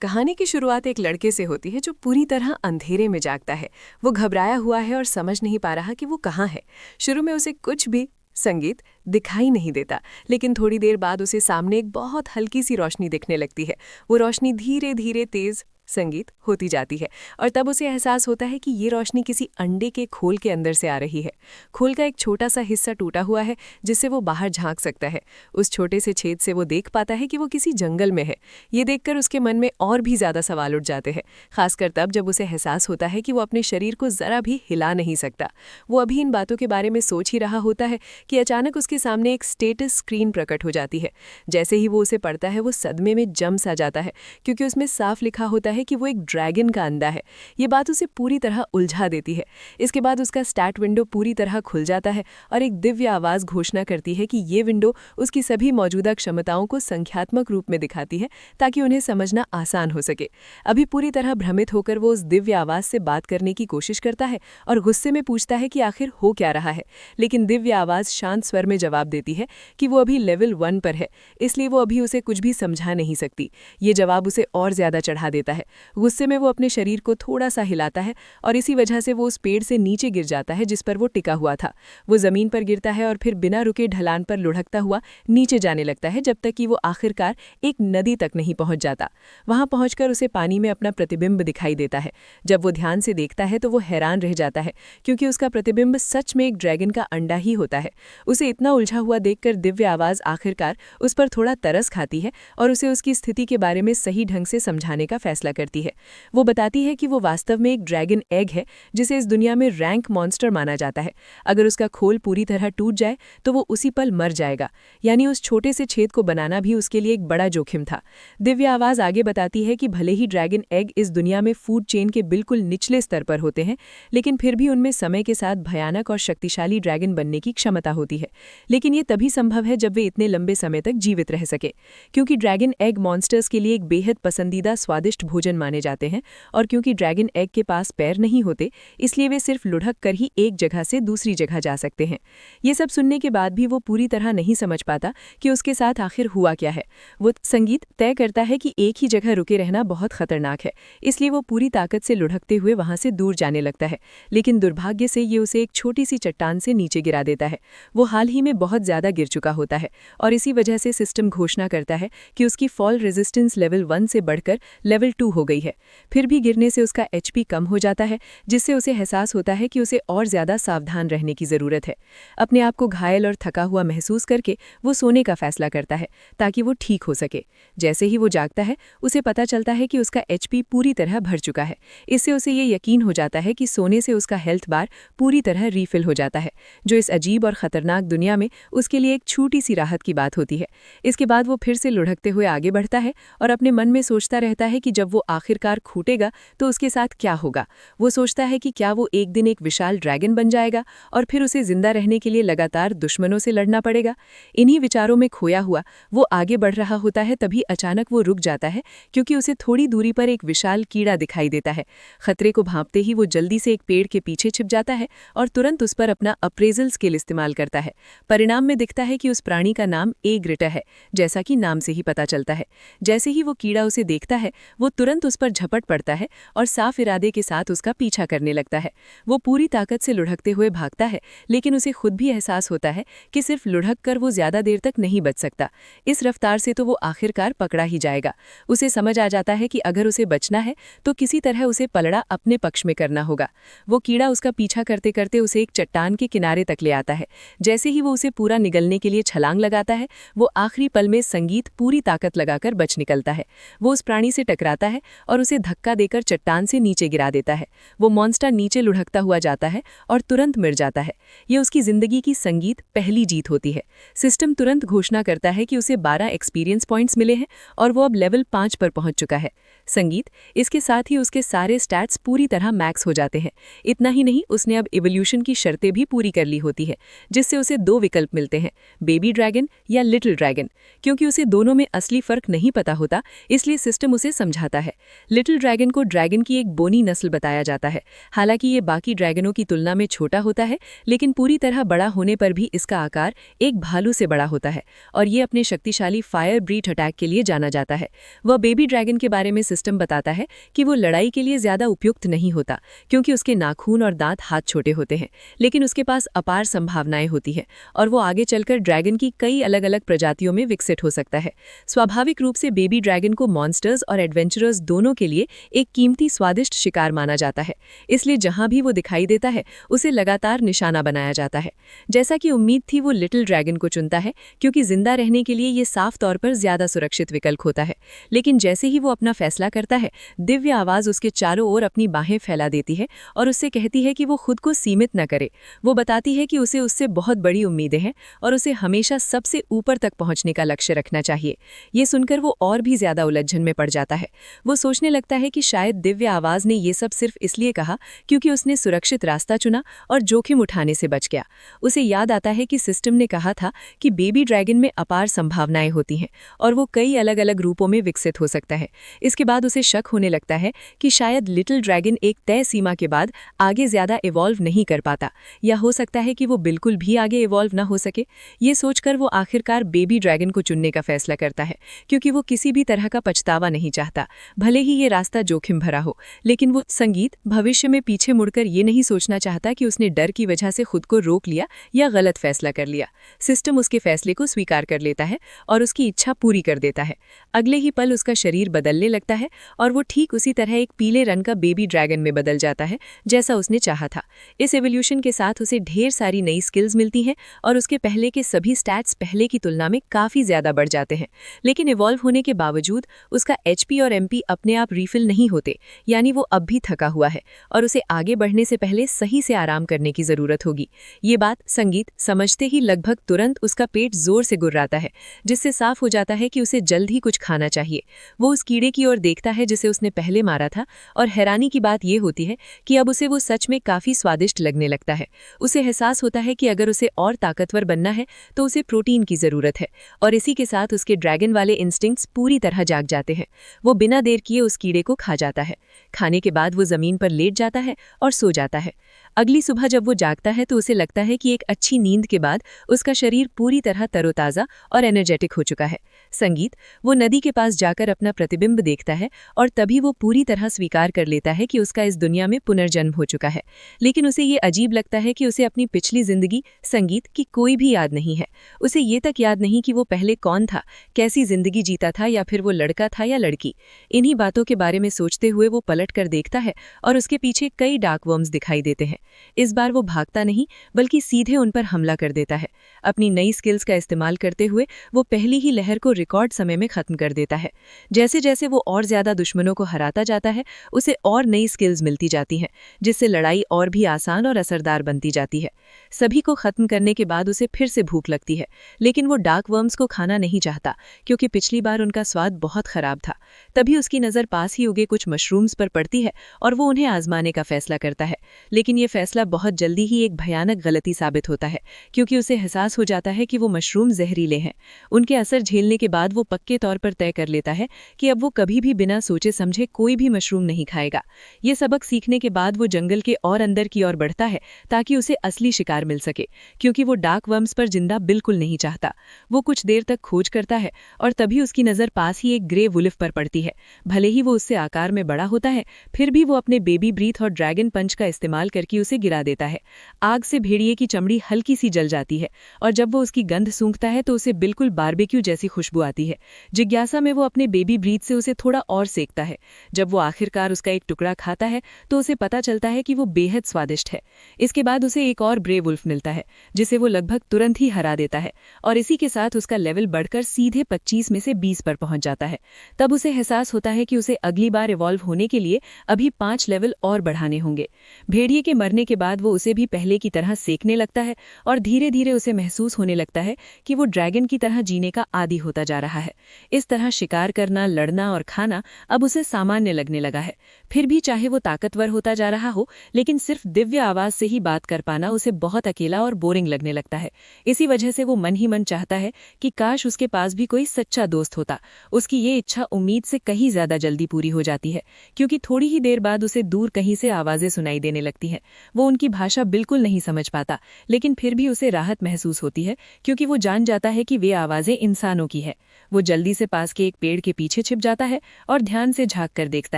कहानी की शुरुआत एक लड़के से होती है जो पूरी तरह अंधेरे में जागता है। वो घबराया हुआ है और समझ नहीं पा रहा कि वो कहाँ है। शुरू में उसे कुछ भी संगीत दिखाई नहीं देता, लेकिन थोड़ी देर बाद उसे सामने एक बहुत हल्की सी रोशनी दिखने लगती है। वो रोशनी धीरे धीरे तेज संगीत होती जाती है और तब उसे एहसास होता है कि ये रोशनी किसी अंडे के खोल के अंदर से आ रही है। खोल का एक छोटा सा हिस्सा टूटा हुआ है जिससे वो बाहर झांक सकता है। उस छोटे से छेद से वो देख पाता है कि वो किसी जंगल में है। ये देखकर उसके मन में और भी ज्यादा सवाल उठ जाते हैं, खासकर तब जब उसे एहसास होता है कि वो अपने शरीर को जरा भी हिला नहीं सकता। वो अभी इन बातों के बारे में सोच ही रहा होता है कि अचानक उसके सामने एक स्टेटस स्क्रीन प्रकट हो जाती है। जैसे ही वो उसे पढ़ता है वो सदमे में जम सा जाता है, क्योंकि उसमें साफ लिखा होता है कि वो एक ड्रैगन का अंडा है। ये बात उसे पूरी तरह उलझा देती है। इसके बाद उसका स्टैट विंडो पूरी तरह खुल जाता है और एक दिव्य आवाज घोषणा करती है कि ये विंडो उसकी सभी मौजूदा क्षमताओं को संख्यात्मक रूप में दिखाती है ताकि उन्हें समझना आसान हो सके। अभी पूरी तरह भ्रमित होकर वो उस दिव्य आवाज से बात करने की कोशिश करता है और गुस्से में पूछता है कि आखिर हो क्या रहा है। लेकिन दिव्य आवाज शांत स्वर में जवाब देती है कि वो अभी लेवल 1 पर है, इसलिए वो अभी उसे कुछ भी समझा नहीं सकती। ये जवाब उसे और ज्यादा चढ़ा देता है। गुस्से में वो अपने शरीर को थोड़ा सा हिलाता है और इसी वजह से वो उस पेड़ से नीचे गिर जाता है जिस पर वो टिका हुआ था। वो जमीन पर गिरता है और फिर बिना रुके ढलान पर लुढ़कता हुआ नीचे जाने लगता है, जब तक कि वो आखिरकार एक नदी तक नहीं पहुंच जाता। वहां पहुंचकर उसे पानी में अपना प्रतिबिंब दिखाई देता है। जब वो ध्यान से देखता है तो वो हैरान रह जाता है, क्योंकि उसका प्रतिबिंब सच में एक ड्रैगन का अंडा ही होता है। उसे इतना उलझा हुआ देखकर दिव्य आवाज आखिरकार उस पर थोड़ा तरस खाती है और उसे उसकी स्थिति के बारे में सही ढंग से समझाने का फैसला करती है। वो बताती है कि वो वास्तव में एक ड्रैगन एग है जिसे इस दुनिया में रैंक मॉन्स्टर माना जाता है। अगर उसका खोल पूरी तरह टूट जाए तो वो उसी पल मर जाएगा, यानी उस छोटे से छेद को बनाना भी उसके लिए एक बड़ा जोखिम था। दिव्य आवाज आगे बताती है कि भले ही ड्रैगन एग इस दुनिया में फूड चेन के बिल्कुल निचले स्तर पर होते हैं, लेकिन फिर भी उनमें समय के साथ भयानक और शक्तिशाली ड्रैगन बनने की क्षमता होती है। लेकिन ये तभी संभव है जब वे इतने लंबे समय तक जीवित रह सके, क्योंकि ड्रैगन एग मॉन्स्टर्स के लिए एक बेहद पसंदीदा स्वादिष्ट भोजन माने जाते हैं। और क्योंकि ड्रैगन एग के पास पैर नहीं होते, इसलिए वे सिर्फ लुढ़क कर ही एक जगह से दूसरी जगह जा सकते हैं। ये सब सुनने के बाद भी वो पूरी तरह नहीं समझ पाता कि उसके साथ आखिर हुआ क्या है। वो संगीत तय करता है कि एक ही जगह रुके रहना बहुत खतरनाक है, इसलिए वो पूरी ताकत से लुढ़कते हुए वहां से दूर जाने लगता है। लेकिन दुर्भाग्य से ये उसे एक छोटी सी चट्टान से नीचे गिरा देता है। वो हाल ही में बहुत ज्यादा गिर चुका होता है और इसी वजह से सिस्टम घोषणा करता है कि उसकी फॉल रेजिस्टेंस लेवल 1 से बढ़कर लेवल 2 हो गई है। फिर भी गिरने से उसका एचपी कम हो जाता है, जिससे उसे एहसास होता है कि उसे और ज्यादा सावधान रहने की जरूरत है। अपने आप को घायल और थका हुआ महसूस करके वो सोने का फैसला करता है ताकि वो ठीक हो सके। जैसे ही वो जागता है उसे पता चलता है कि उसका एचपी पूरी तरह भर चुका है। इससे उसे ये यकीन हो जाता है कि सोने से उसका हेल्थ बार पूरी तरह रीफिल हो जाता है, जो इस अजीब और खतरनाक दुनिया में उसके लिए एक छोटी सी राहत की बात होती है। इसके बाद वो फिर से लुढ़कते हुए आगे बढ़ता है और अपने मन में सोचता रहता है कि जब वो आखिरकार छूटेगा तो उसके साथ क्या होगा। वो सोचता है कि क्या वो एक दिन एक विशाल ड्रैगन बन जाएगा और फिर उसे जिंदा रहने के लिए लगातार दुश्मनों से लड़ना पड़ेगा। इन्हीं विचारों में खोया हुआ वो आगे बढ़ रहा होता है, तभी अचानक वो रुक जाता है, क्योंकि उसे थोड़ी दूरी पर एक विशाल कीड़ा दिखाई देता है। खतरे को भांपते ही वो जल्दी से एक पेड़ के पीछे छिप जाता है और तुरंत उस पर अपना अप्रेजल स्किल इस्तेमाल करता है। परिणाम में दिखता है कि उस प्राणी का नाम एग्रिटा है, जैसा कि नाम से ही पता चलता है। जैसे ही वो कीड़ा उसे देखता है वो तुरंत उस पर झपट पड़ता है और साफ इरादे के साथ उसका पीछा करने लगता है। वो पूरी ताकत से लुढ़कते हुए भागता है, लेकिन उसे खुद भी एहसास होता है कि सिर्फ लुढ़क कर वो ज्यादा देर तक नहीं बच सकता। इस रफ्तार से तो वो आखिरकार पकड़ा ही जाएगा। उसे समझ आ जाता है कि अगर उसे बचना है तो किसी तरह उसे पलड़ा अपने पक्ष में करना होगा। वो कीड़ा उसका पीछा करते करते उसे एक चट्टान के किनारे तक ले आता है। जैसे ही वो उसे पूरा निगलने के लिए छलांग लगाता है, वो आखिरी पल में संगीत पूरी ताकत लगाकर बच निकलता है। वो उस प्राणी से टकराता है और उसे धक्का देकर चट्टान से नीचे गिरा देता है। वो मॉन्स्टर नीचे लुढ़कता हुआ जाता है और तुरंत मर जाता है। ये उसकी जिंदगी की संगीत पहली जीत होती है। सिस्टम तुरंत घोषणा करता है कि उसे 12 एक्सपीरियंस पॉइंट्स मिले हैं और वो अब लेवल 5 पर पहुंच चुका है। संगीत इसके साथ ही उसके सारे स्टैट्स पूरी तरह मैक्स हो जाते हैं। इतना ही नहीं, उसने अब इवोल्यूशन की शर्तें भी पूरी कर ली होती है, जिससे उसे 2 विकल्प मिलते हैं, बेबी ड्रैगन या लिटिल ड्रैगन। क्योंकि उसे दोनों में असली फर्क नहीं पता होता, इसलिए सिस्टम उसे समझाता है है। लिटिल ड्रैगन को ड्रैगन की एक बोनी नस्ल बताया जाता है। हालांकि ये बाकी ड्रैगनों की तुलना में छोटा होता है, लेकिन पूरी तरह बड़ा होने पर भी इसका आकार एक भालू से बड़ा होता है और ये अपने शक्तिशाली फायर ब्रीथ अटैक के लिए जाना जाता है। वह बेबी ड्रैगन के बारे में सिस्टम बताता है कि वो लड़ाई के लिए ज्यादा उपयुक्त नहीं होता, क्योंकि उसके नाखून और दांत हाथ छोटे होते हैं, लेकिन उसके पास अपार संभावनाएं होती हैं और वो आगे चलकर ड्रैगन की कई अलग अलग प्रजातियों में विकसित हो सकता है। स्वाभाविक रूप से बेबी ड्रैगन को मॉन्स्टर्स और एडवेंचरर्स दोनों के लिए एक कीमती स्वादिष्ट शिकार माना जाता है, इसलिए जहां भी वो दिखाई देता है उसे लगातार निशाना बनाया जाता है। जैसा कि उम्मीद थी, वो लिटिल ड्रैगन को चुनता है क्योंकि जिंदा रहने के लिए ये साफ तौर पर ज्यादा सुरक्षित विकल्प होता है। लेकिन जैसे ही वो अपना फैसला करता है, दिव्य आवाज उसके चारों ओर अपनी बाहें फैला देती है और उससे कहती है कि वो खुद को सीमित न करे। वो बताती है कि उसे उससे बहुत बड़ी उम्मीदें हैं और उसे हमेशा सबसे ऊपर तक पहुंचने का लक्ष्य रखना चाहिए। ये सुनकर वो और भी ज्यादा उलझन में पड़ जाता है। वो सोचने लगता है कि शायद दिव्य आवाज ने ये सब सिर्फ इसलिए कहा क्योंकि उसने सुरक्षित रास्ता चुना और जोखिम उठाने से बच गया। उसे याद आता है कि सिस्टम ने कहा था कि बेबी ड्रैगन में अपार संभावनाएं होती हैं और वो कई अलग अलग रूपों में विकसित हो सकता है। इसके बाद उसे शक होने लगता है कि शायद लिटिल ड्रैगन एक तय सीमा के बाद आगे ज्यादा इवॉल्व नहीं कर पाता, या हो सकता है कि वो बिल्कुल भी आगे इवॉल्व न हो सके। ये सोचकर वो आखिरकार बेबी ड्रैगन को चुनने का फैसला करता है, क्योंकि वो किसी भी तरह का पछतावा नहीं चाहता, भले ही ये रास्ता जोखिम भरा हो। लेकिन वो संगीत भविष्य में पीछे मुड़कर ये नहीं सोचना चाहता कि उसने डर की वजह से खुद को रोक लिया या गलत फैसला कर लिया। सिस्टम उसके फैसले को स्वीकार कर लेता है और उसकी इच्छा पूरी कर देता है। अगले ही पल उसका शरीर बदलने लगता है और वो ठीक उसी तरह एक पीले रंग का बेबी ड्रैगन में बदल जाता है जैसा उसने चाहा था। इस एवोल्यूशन के साथ उसे ढेर सारी नई स्किल्स मिलती हैं और उसके पहले के सभी स्टैट्स पहले की तुलना में काफी ज्यादा बढ़ जाते हैं। लेकिन इवॉल्व होने के बावजूद उसका एचपी और एमपी अपने आप रिफिल नहीं होते, यानी वो अब भी थका हुआ है और उसे आगे बढ़ने से पहले सही से आराम करने की जरूरत होगी। ये बात संगीत समझते ही लगभग तुरंत उसका पेट जोर से गुर्राता है, जिससे साफ हो जाता है कि उसे जल्द ही कुछ खाना चाहिए। वो उस कीड़े की ओर देखता है जिसे उसने पहले मारा था और हैरानी की बात यह होती है कि अब उसे वो सच में काफी स्वादिष्ट लगने लगता है। उसे एहसास होता है कि अगर उसे और ताकतवर बनना है तो उसे प्रोटीन की जरूरत है, और इसी के साथ उसके ड्रैगन वाले इंस्टिंक्ट्स पूरी तरह जाग जाते हैं। वो बिना देर किए उस कीड़े को खा जाता है। खाने के बाद वो जमीन पर लेट जाता है और सो जाता है। अगली सुबह जब वो जागता है तो उसे लगता है कि एक अच्छी नींद के बाद उसका शरीर पूरी तरह तरोताज़ा और एनर्जेटिक हो चुका है। संगीत वो नदी के पास जाकर अपना प्रतिबिंब देखता है और तभी वो पूरी तरह स्वीकार कर लेता है कि उसका इस दुनिया में पुनर्जन्म हो चुका है। लेकिन उसे ये अजीब लगता है कि उसे अपनी पिछली जिंदगी संगीत की कोई भी याद नहीं है। उसे ये तक याद नहीं कि वो पहले कौन था, कैसी जिंदगी जीता था, या फिर वो लड़का था या लड़की। इन्हीं बातों के बारे में सोचते हुए वो पलट कर देखता है और उसके पीछे कई डार्क वर्म्स दिखाई देते हैं। इस बार वो भागता नहीं बल्कि सीधे उन पर हमला कर देता है। अपनी नई स्किल्स का इस्तेमाल करते हुए वो पहली ही लहर को रिकॉर्ड समय में खत्म कर देता है। जैसे जैसे वो और ज्यादा दुश्मनों को हराता जाता है, उसे और नई स्किल्स मिलती जाती हैं, जिससे लड़ाई और भी आसान और असरदार बनती जाती है। सभी को खत्म करने के बाद उसे फिर से भूख लगती है, लेकिन वो डार्क वर्म्स को खाना नहीं चाहता क्योंकि पिछली बार उनका स्वाद बहुत खराब था। तभी उसकी नज़र पास ही उगे कुछ मशरूम्स पर पड़ती है और वो उन्हें आजमाने का फैसला करता है। लेकिन ये फैसला बहुत जल्दी ही एक भयानक गलती साबित होता है, क्योंकि उसे एहसास हो जाता है कि वो मशरूम जहरीले हैं। उनके असर झेलने के बाद वो पक्के तौर पर तय कर लेता है कि अब वो कभी भी बिना सोचे समझे कोई भी मशरूम नहीं खाएगा। ये सबक सीखने के बाद वो जंगल के और अंदर की ओर बढ़ता है ताकि उसे असली शिकार मिल सके, क्योंकि वो डार्क वर्म्स पर जिंदा बिल्कुल नहीं चाहता। वो कुछ देर तक खोज करता है और तभी उसकी नज़र पास ही एक ग्रे वुल्फ पर पड़ती है। भले ही वो उससे आकार में बड़ा होता है, फिर भी वो अपने बेबी ब्रीथ और ड्रैगन पंच का इस्तेमाल करके उसे गिरा देता है। आग से भेड़िए की चमड़ी हल्की सी जल जाती है और जब वो उसकी गंध सूंघता है तो उसे बिल्कुल बारबेक्यू जैसी खुशबू आती है। जिज्ञासा में वो अपने बेबी ब्रीथ से उसे थोड़ा और सेकता है। जब वो आखिरकार उसका एक टुकड़ा खाता है तो उसे पता चलता है कि वो बेहद स्वादिष्ट है। इसके बाद उसे एक और ब्रे वुल्फ मिलता है जिसे वो लगभग तुरंत ही हरा देता है और इसी के साथ उसका लेवल बढ़कर सीधे 25 में से 20 पर पहुंच जाता है। तब उसे एहसास होता है कि उसे अगली बार इवॉल्व होने के लिए अभी 5 लेवल और बढ़ाने होंगे। भेड़िए के मरने के बाद वो उसे भी पहले की तरह सेकने लगता है और धीरे धीरे उसे महसूस होने लगता है कि वो ड्रैगन की तरह जीने का आदी होता जा रहा है। इस तरह शिकार करना, लड़ना और खाना अब उसे सामान्य लगने लगा है। फिर भी चाहे वो ताकतवर होता जा रहा हो, लेकिन सिर्फ दिव्य आवाज से ही बात कर पाना उसे बहुत अकेला और बोरिंग लगने लगता है। इसी वजह से वो मन ही मन चाहता है कि काश उसके पास भी कोई सच्चा दोस्त होता। उसकी ये इच्छा उम्मीद से कहीं ज्यादा जल्दी पूरी हो जाती है, क्योंकि थोड़ी ही देर बाद उसे दूर कहीं से आवाजें सुनाई देने लगती हैं। वो उनकी भाषा बिल्कुल नहीं समझ पाता, लेकिन फिर भी उसे राहत महसूस होती है, क्योंकि वो जान जाता है कि वे आवाजें इंसानों की है। वो जल्दी से पास के एक पेड़ के पीछे छिप जाता है और ध्यान से झांक कर देखता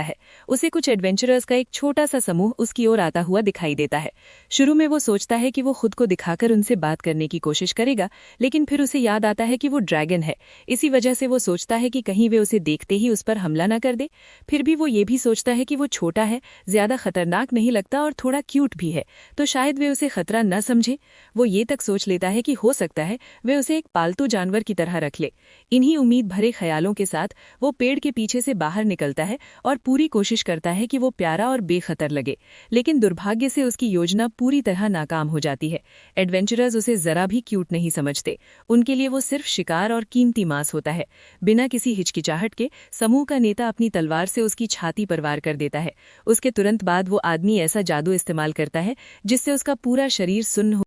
है। उसे कुछ एडवेंचरर्स का एक छोटा सा समूह उसकी ओर आता हुआ दिखाई देता है। शुरू में वो सोचता है कि वो खुद को दिखाकर उनसे बात करने की कोशिश करेगा, लेकिन फिर उसे याद आता है कि वो ड्रैगन है। इसी वजह से वो सोचता है कि कहीं वे उसे देखते ही उस पर हमला न कर दे। फिर भी वो ये भी सोचता है कि वो छोटा है, ज्यादा खतरनाक नहीं लगता और थोड़ा क्यूट भी है, तो शायद वे उसे खतरा न समझे। वो ये तक सोच लेता है कि हो सकता है वे उसे एक पालतू जानवर की तरह रख ले। इन्हीं उम्मीद भरे ख्यालों के साथ वो पेड़ के पीछे से बाहर निकलता है और पूरी कोशिश करता है कि वो प्यारा और बेखतर लगे, लेकिन दुर्भाग्य से उसकी योजना पूरी तरह नाकाम हो जाती है। एडवेंचरर्स उसे जरा भी क्यूट नहीं समझते। उनके लिए वो सिर्फ शिकार और कीमती मांस होता है। बिना किसी हिचकिचाहट के समूह का नेता अपनी तलवार से उसकी छाती पर वार कर देता है। उसके तुरंत बाद वो आदमी ऐसा जादू इस्तेमाल करता है जिससे उसका पूरा शरीर सुन्न